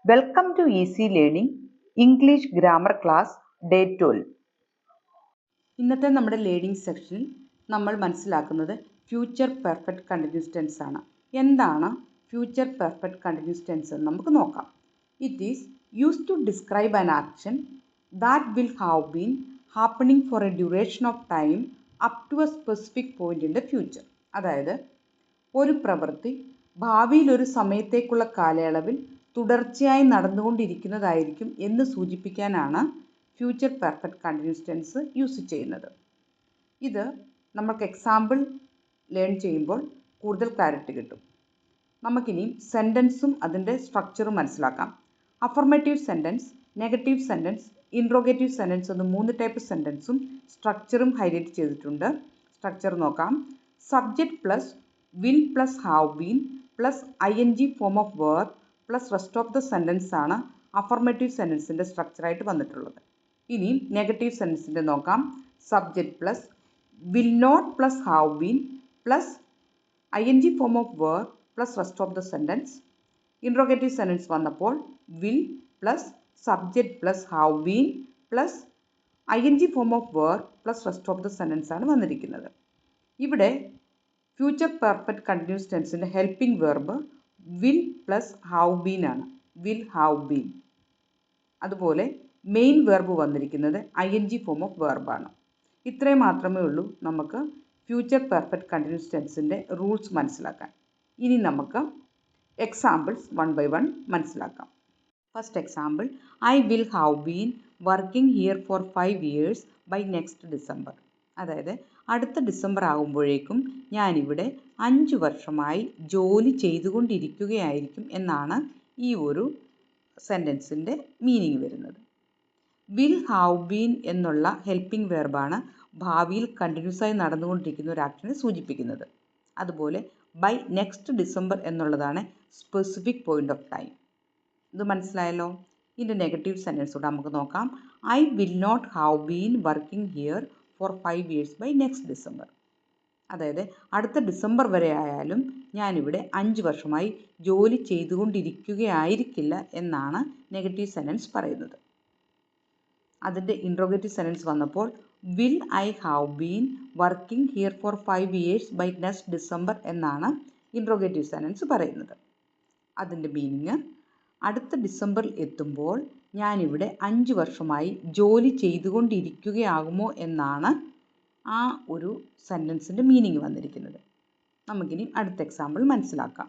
Welcome to easy learning English grammar class day 12. ഇന്നത്തെ നമ്മുടെ learning സെക്ഷനിൽ നമ്മൾ മനസ്സിലാക്കുന്നത് ഫ്യൂച്ചർ പെർഫെക്റ്റ് കണ്ടിന്യൂസ് ടെൻസ് ആണ്. എന്താണ് ഫ്യൂച്ചർ പെർഫെക്റ്റ് കണ്ടിന്യൂസ് ടെൻസ് എന്ന് നമുക്ക് നോക്കാം. It is used to describe an action that will have been happening for a duration of time up to a specific point in the future. അതായത് ഒരു പ്രവൃത്തി ഭാവിയിൽ ഒരു സമയത്തേക്കുള്ള കാലയളവിൽ തുടർച്ചയായി നടന്നുകൊണ്ടിരിക്കുന്നതായിരിക്കും എന്ന് സൂചിപ്പിക്കാനാണ് future perfect continuous tense use ചെയ്യുന്നത്. ഇത് നമുക്ക് എക്സാമ്പിൾ ലേൺ ചെയ്യുമ്പോൾ കൂടുതൽ ക്ലാരിറ്റി കിട്ടും. നമുക്കിനി സെൻറ്റൻസും അതിൻ്റെ സ്ട്രക്ചറും മനസ്സിലാക്കാം. Affirmative sentence, negative sentence, interrogative sentence എന്ന 3 ടൈപ്പ് സെൻറ്റൻസും സ്ട്രക്ചറും ഹൈലൈറ്റ് ചെയ്തിട്ടുണ്ട്. സ്ട്രക്ചർ നോക്കാം. Subject plus will plus have been plus ING form of verb plus rest of the sentence ആണ് അഫർമേറ്റീവ് സെൻറ്റൻസിൻ്റെ സ്ട്രക്ചറായിട്ട് വന്നിട്ടുള്ളത്. ഇനി നെഗറ്റീവ് സെൻറ്റൻസിൻ്റെ നോക്കാം. Subject plus will not plus have been plus ING form of verb plus rest of the sentence. Interrogative sentence വന്നപ്പോൾ will plus subject plus have been plus ING form of verb plus rest of the sentence ആണ് വന്നിരിക്കുന്നത്. ഇവിടെ future perfect continuous ടെൻസിൻ്റെ helping verb will plus have been ആണ്. Will have been. അതുപോലെ main verb വന്നിരിക്കുന്നത് ING form of വെർബാണ്. ഇത്രയും മാത്രമേ ഉള്ളൂ നമുക്ക് ഫ്യൂച്ചർ പെർഫെക്റ്റ് കണ്ടിന്യൂസ് ടെൻസിൻ്റെ റൂൾസ് മനസ്സിലാക്കാൻ. ഇനി നമുക്ക് എക്സാമ്പിൾസ് 1 by 1 മനസ്സിലാക്കാം. First example, I will have been working here for 5 years by next December. അതായത് അടുത്ത ഡിസംബർ ആകുമ്പോഴേക്കും ഞാനിവിടെ 5 വർഷമായി ജോലി ചെയ്തുകൊണ്ടിരിക്കുകയായിരിക്കും എന്നാണ് ഈ ഒരു സെൻറ്റൻസിൻ്റെ മീനിങ് വരുന്നത്. വിൽ ഹാവ് ബീൻ എന്നുള്ള ഹെൽപ്പിംഗ് വെർബാണ് ഭാവിയിൽ കണ്ടിന്യൂസ് ആയി നടന്നുകൊണ്ടിരിക്കുന്ന ഒരു ആക്ഷനെ സൂചിപ്പിക്കുന്നത്. അതുപോലെ ബൈ നെക്സ്റ്റ് ഡിസംബർ എന്നുള്ളതാണ് സ്പെസിഫിക് പോയിന്റ് ഓഫ് ടൈം. ഇത് മനസ്സിലായല്ലോ. ഇതിൻ്റെ നെഗറ്റീവ് സെൻറ്റൻസ് കൂടെ നമുക്ക് നോക്കാം. I will not have been working here for 5 years by next December. അതായത് അടുത്ത ഡിസംബർ വരെ ആയാലും ഞാനിവിടെ 5 വർഷമായി ജോലി ചെയ്തുകൊണ്ടിരിക്കുകയായിരിക്കില്ല എന്നാണ് നെഗറ്റീവ് സെൻറ്റൻസ് പറയുന്നത്. അതിൻ്റെ ഇൻട്രോഗേറ്റീവ് സെൻറ്റൻസ് വന്നപ്പോൾ will I have been working here for 5 years by next December എന്നാണ് ഇൻട്രോഗേറ്റീവ് സെൻറ്റൻസ് പറയുന്നത്. അതിൻ്റെ മീനിങ് അടുത്ത ഡിസംബറിൽ എത്തുമ്പോൾ ഞാനിവിടെ 5 വർഷമായി ജോലി ചെയ്തുകൊണ്ടിരിക്കുകയാകുമോ എന്നാണ് ആ ഒരു സെൻറ്റൻസിൻ്റെ മീനിങ് വന്നിരിക്കുന്നത്. നമുക്കിനി അടുത്ത എക്സാമ്പിൾ മനസ്സിലാക്കാം.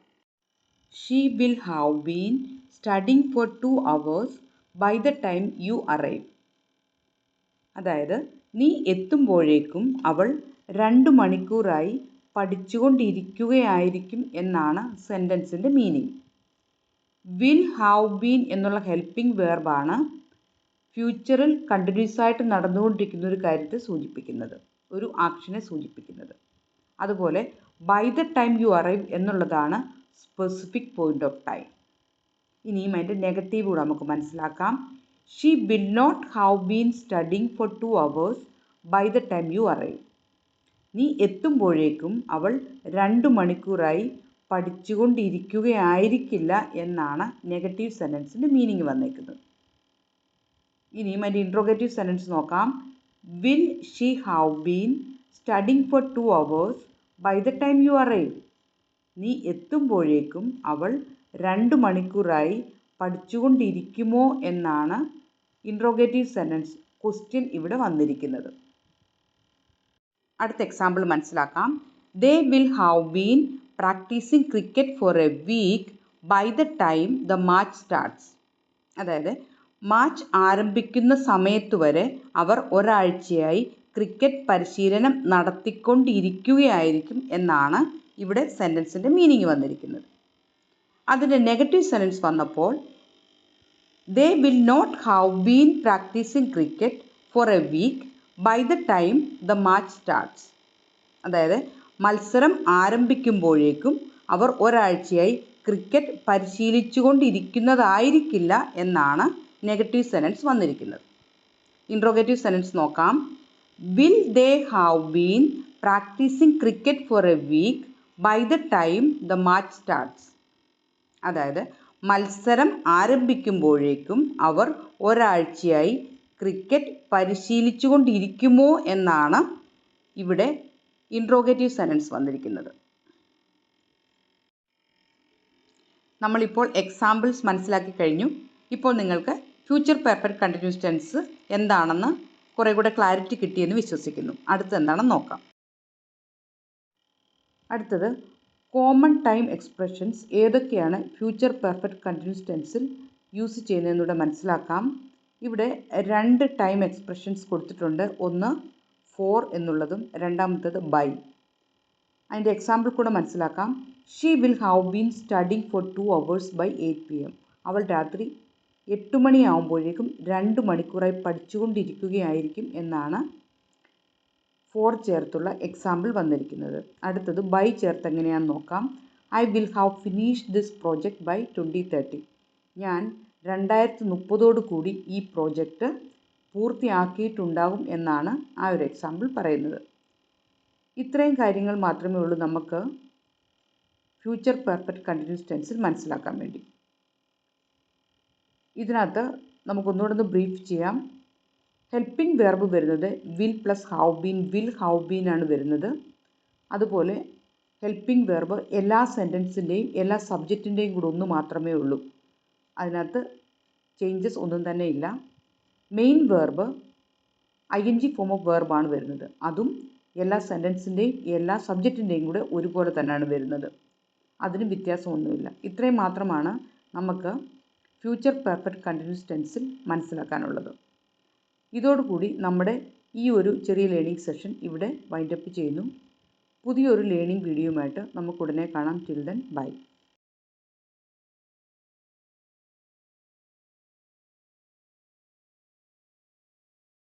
She will have been studying for 2 hours by the time you arrive. അതായത് നീ എത്തുമ്പോഴേക്കും അവൾ 2 മണിക്കൂറായി പഠിച്ചുകൊണ്ടിരിക്കുകയായിരിക്കും എന്നാണ് സെൻറ്റൻസിൻ്റെ മീനിങ്. വിൽ ഹാവ് ബീൻ എന്നുള്ള ഹെൽപ്പിംഗ് വെർബാണ് ഫ്യൂച്ചറിൽ കണ്ടിന്യൂസ് ആയിട്ട് നടന്നുകൊണ്ടിരിക്കുന്ന ഒരു കാര്യത്തെ സൂചിപ്പിക്കുന്നത്, ഒരു ആക്ഷനെ സൂചിപ്പിക്കുന്നത്. അതുപോലെ by the time you arrive എന്നുള്ളതാണ് സ്പെസിഫിക് പോയിന്റ് ഓഫ് ടൈം. ഇനിയും അതിൻ്റെ നെഗറ്റീവ് കൂടെ നമുക്ക് മനസ്സിലാക്കാം. She will not have been studying for 2 hours by the time you arrive. നീ എത്തുമ്പോഴേക്കും അവൾ 2 മണിക്കൂറായി പഠിച്ചുകൊണ്ടിരിക്കുകയായിരിക്കില്ല എന്നാണ് നെഗറ്റീവ് സെൻറ്റൻസിൻ്റെ മീനിങ് വന്നേക്കുന്നത്. ഇനിയും അതിൻ്റെ ഇൻട്രോഗേറ്റീവ് സെൻറ്റൻസ് നോക്കാം. Will she have been studying for 2 hours by the time you arrive. നീ എത്തുമ്പോഴേക്കും അവൾ 2 മണിക്കൂറായി പഠിച്ചുകൊണ്ടിരിക്കുമോ എന്നാണ് ഇൻട്രോഗേറ്റീവ് സെൻറ്റൻസ് ക്വസ്റ്റ്യൻ ഇവിടെ വന്നിരിക്കുന്നത്. അടുത്ത എക്സാമ്പിൾ മനസ്സിലാക്കാം. They will have been practising cricket for a week by the time the match starts. അതായത് മാച്ച് ആരംഭിക്കുന്ന സമയത്ത് വരെ അവർ ഒരാഴ്ചയായി ക്രിക്കറ്റ് പരിശീലനം നടത്തിക്കൊണ്ടിരിക്കുകയായിരിക്കും എന്നാണ് ഇവിടെ സെൻറ്റൻസിൻ്റെ മീനിങ് വന്നിരിക്കുന്നത്. അതിൻ്റെ നെഗറ്റീവ് സെൻറ്റൻസ് വന്നപ്പോൾ they will not have been practising cricket for a week by the time the match starts. അതായത് മത്സരം ആരംഭിക്കുമ്പോഴേക്കും അവർ ഒരാഴ്ചയായി ക്രിക്കറ്റ് പരിശീലിച്ചു കൊണ്ടിരിക്കുന്നതായിരിക്കില്ല എന്നാണ് നെഗറ്റീവ് സെൻറ്റൻസ് വന്നിരിക്കുന്നത്. ഇൻട്രോഗേറ്റീവ് സെൻറ്റൻസ് നോക്കാം. Will they have been practising cricket for a week by the time the match starts. അതായത് മത്സരം ആരംഭിക്കുമ്പോഴേക്കും അവർ ഒരാഴ്ചയായി ക്രിക്കറ്റ് പരിശീലിച്ചുകൊണ്ടിരിക്കുമോ എന്നാണ് ഇവിടെ ഇൻട്രോഗേറ്റീവ് സെൻറ്റൻസ് വന്നിരിക്കുന്നത്. നമ്മളിപ്പോൾ എക്സാമ്പിൾസ് മനസ്സിലാക്കി കഴിഞ്ഞു. ഇപ്പോൾ നിങ്ങൾക്ക് ഫ്യൂച്ചർ പെർഫെക്റ്റ് കണ്ടിന്യൂസ് ടെൻസ് എന്താണെന്ന് കുറേ കൂടെ ക്ലാരിറ്റി കിട്ടിയെന്ന് വിശ്വസിക്കുന്നു. അടുത്തത് എന്താണെന്ന് നോക്കാം. അടുത്തത് കോമൺ ടൈം എക്സ്പ്രഷൻസ് ഏതൊക്കെയാണ് ഫ്യൂച്ചർ പെർഫെക്റ്റ് കണ്ടിന്യൂസ് ടെൻസിൽ യൂസ് ചെയ്യുന്നതെന്നൂടെ മനസ്സിലാക്കാം. ഇവിടെ 2 ടൈം എക്സ്പ്രഷൻസ് കൊടുത്തിട്ടുണ്ട്. ഒന്ന് ഫോർ എന്നുള്ളതും രണ്ടാമത്തേത് ബൈ. അതിൻ്റെ എക്സാമ്പിൾ കൂടെ മനസ്സിലാക്കാം. She will have been studying for 2 hours by 8 PM. അവൾ രാത്രി 8 മണിയാവുമ്പോഴേക്കും 2 മണിക്കൂറായി പഠിച്ചുകൊണ്ടിരിക്കുകയായിരിക്കും എന്നാണ് ഫോർ ചേർത്തുള്ള എക്സാമ്പിൾ വന്നിരിക്കുന്നത്. അടുത്തത് ബൈ ചേർത്ത് എങ്ങനെയാണെന്ന് നോക്കാം. I will have finished this project by 2030. ഞാൻ 2030 കൂടി ഈ പ്രോജക്റ്റ് പൂർത്തിയാക്കിയിട്ടുണ്ടാകും എന്നാണ് ആ ഒരു എക്സാമ്പിൾ പറയുന്നത്. ഇത്രയും കാര്യങ്ങൾ മാത്രമേ ഉള്ളൂ നമുക്ക് ഫ്യൂച്ചർ പെർഫെക്റ്റ് കണ്ടിന്യൂസ് ടെൻസിൽ മനസ്സിലാക്കാൻ വേണ്ടി. ഇതിനകത്ത് നമുക്കൊന്നുകൂടെ ഒന്ന് ബ്രീഫ് ചെയ്യാം. ഹെൽപ്പിംഗ് വെർബ് വരുന്നത് will plus have been, will have been ആണ് വരുന്നത്. അതുപോലെ ഹെൽപ്പിംഗ് വെർബ് എല്ലാ സെൻറ്റൻസിൻ്റെയും എല്ലാ സബ്ജക്റ്റിൻ്റെയും കൂടെ ഒന്ന് മാത്രമേ ഉള്ളൂ. അതിനകത്ത് ചേഞ്ചസ് ഒന്നും തന്നെ ഇല്ല. Main verb ING form of വെർബാണ് വരുന്നത്. അതും എല്ലാ സെൻറ്റൻസിൻ്റെയും എല്ലാ സബ്ജക്റ്റിൻ്റെയും കൂടെ ഒരുപോലെ തന്നെയാണ് വരുന്നത്. അതിന് വ്യത്യാസമൊന്നുമില്ല. ഇത്രയും മാത്രമാണ് നമുക്ക് ഫ്യൂച്ചർ പെർഫെക്റ്റ് കണ്ടിന്യൂസ് ടെൻസിൽ മനസ്സിലാക്കാനുള്ളത്. ഇതോടുകൂടി നമ്മുടെ ഈ ഒരു ചെറിയ ലേണിംഗ് സെഷൻ ഇവിടെ വൈൻഡപ്പ് ചെയ്യുന്നു. പുതിയൊരു ലേണിംഗ് വീഡിയോയുമായിട്ട് നമുക്ക് ഉടനെ കാണാം. Till then bye.